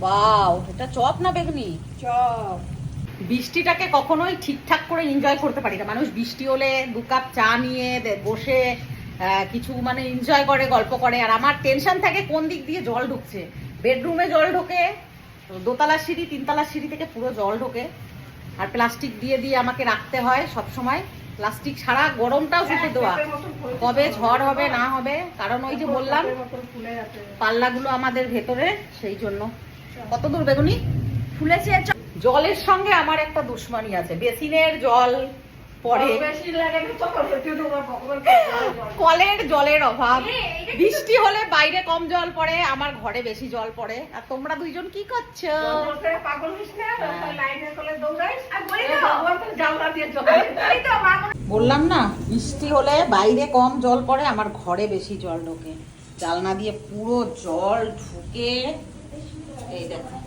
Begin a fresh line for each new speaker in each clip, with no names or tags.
বাও, এটা চপ না বেগুনি?
চপ।
বৃষ্টিটাকে কখনোই ঠিকঠাক করে এনজয় করতে পারি না। মানুষ বৃষ্টি হলে 2 কাপ চা নিয়ে বসে কিছু মানে এনজয় করে, গল্প করে, আর আমার টেনশন থাকে কোন দিক দিয়ে জল ঢুকছে। বেডরুমে জল ঢোকে, দোতলার সিঁড়ি 3তলার সিঁড়ি থেকে পুরো জল ঢোকে, আর প্লাস্টিক দিয়ে দিয়ে আমাকে রাখতে হয় সব সময়। প্লাস্টিক ছাড়া গরমটাও শুতে দেওয়া, কবে ঝড় হবে না হবে, কারণ ওই যে বললাম পাল্লাগুলো আমাদের ভেতরে, সেই জন্য। কত দূর বেগুনি
ফুলেছে।
জলের সঙ্গে আমার একটা দুশ্মনী আছে। বেসিনের জল পড়ে, কলের জলের অভাব, বৃষ্টি হলে বাইরে কম জল পড়ে, আমার ঘরে বেশি জল পড়ে। আর তোমরা দুইজন কি করছো? বললাম না, বৃষ্টি হলে বাইরে কম জল পড়ে, আমার ঘরে বেশি জল ঢোকে। জানলা দিয়ে পুরো জল ঢুকে, এই দেখো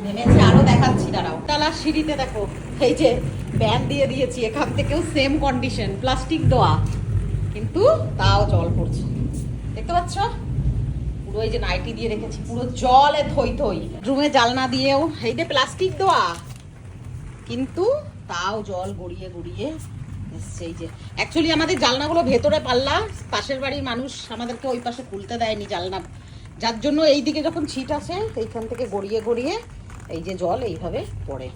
নেমেছে। আরো দেখাচ্ছি, দাঁড়াও। তলার সিঁড়িতে দেখো এই যে ব্যান দিয়ে দিয়েছি, এখান থেকেও সেম কন্ডিশন, প্লাস্টিক দেওয়া, কিন্তু তাও জল পড়ছে। দেখতে পাচ্ছ? পুরো এই যে নাইটি দিয়ে রেখেছি, পুরো জলে থই থই। রুমে জালনা দিয়েও এই যে প্লাস্টিক দেওয়া, কিন্তু তাও জল গড়িয়ে গড়িয়ে এসছে। এই যে অ্যাকচুয়ালি আমাদের জালনাগুলো ভেতরে পাল্লা, পাশের বাড়ির মানুষ আমাদেরকে ওই পাশে খুলতে দেয়নি জালনা, যার জন্য এই দিকে যখন ছিট আসে এইখান থেকে গড়িয়ে গড়িয়ে এই যে জল এইভাবে পড়ে।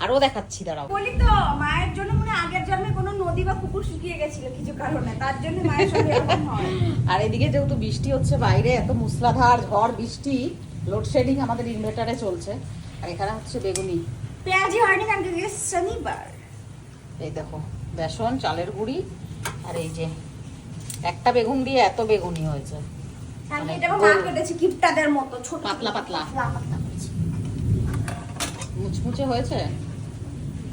আরো দেখাচ্ছি, দাঁড়াও।
বলি তো, মায়ের জন্য মনে আগের জন্মে কোনো নদী বা পুকুর শুকিয়ে গেছিল কিছু কারণে, তার জন্য মায়ের সঙ্গে এরকম হয়।
আর এদিকে যেহেতু বৃষ্টি হচ্ছে, বাইরে এত মুসলাধার ঝড় বৃষ্টি, লোডশেডিং আমাদের ইনভার্টারে চলছে। আর এখানে হচ্ছে বেগুনি,
পেঁয়াজি হয়নি কারণ শনিবার।
এই দেখো বেসন, চালের গুঁড়ি, আর এই যে একটা বেগুন দিয়ে এত বেগুনি হয়েছে।
আমি এটা মা কেটেছি কিপটাদের মতো, ছোট
পাতলা পাতলা
পাতলা করেছি।
মুচমুচে হয়েছে।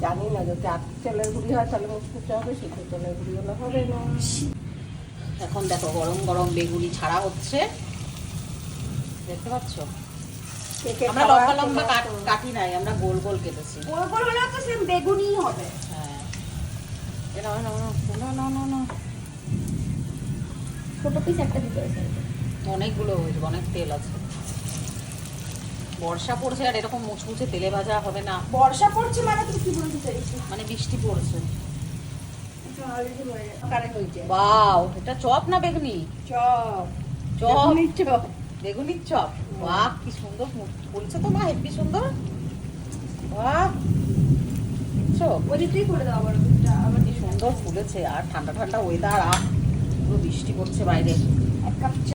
জানি না, যদি চালের গুঁড়ি হয় তাহলে মুচমুচে হবে, শুধু চালের গুঁড়ি হলে হবে না।
এখন দেখো গরম গরম বেগুনি ছাড়া হচ্ছে, দেখতে পাচ্ছ? আমরা লম্বা লম্বা কাটি নাই, আমরা গোল গোল কেটেছি।
গোল গোল হলে তো সেম বেগুনিই হবে।
হ্যাঁ, এটা না না না না না,
ছোট পিস একটা দিতে হবে।
অনেকগুলো হয়েছে, অনেক তেল আছে। বর্ষা পড়ছে আর এরকম মুচমুচে তেলে ভাজা হবে না।
বর্ষা পড়ছে মানে তুমি কি বলতে চাইছো?
মানে বৃষ্টি পড়ছে।
কারেক্ট হয়েছে।
বাও, এটা চপ না বেগুনি?
চপ।
চপ,
বেগুনির চপ।
বেগুনির চপ। বাহ, কি সুন্দর ফুলছে তো মা, হেব্বি সুন্দর। বাহ, চপ
ওই তুই করে দাও আবার, আবার
কি সুন্দর ফুলেছে। আর ঠান্ডা ঠান্ডা ওয়েদার, আর পুরো বৃষ্টি পড়ছে বাইরে।
এক কাপ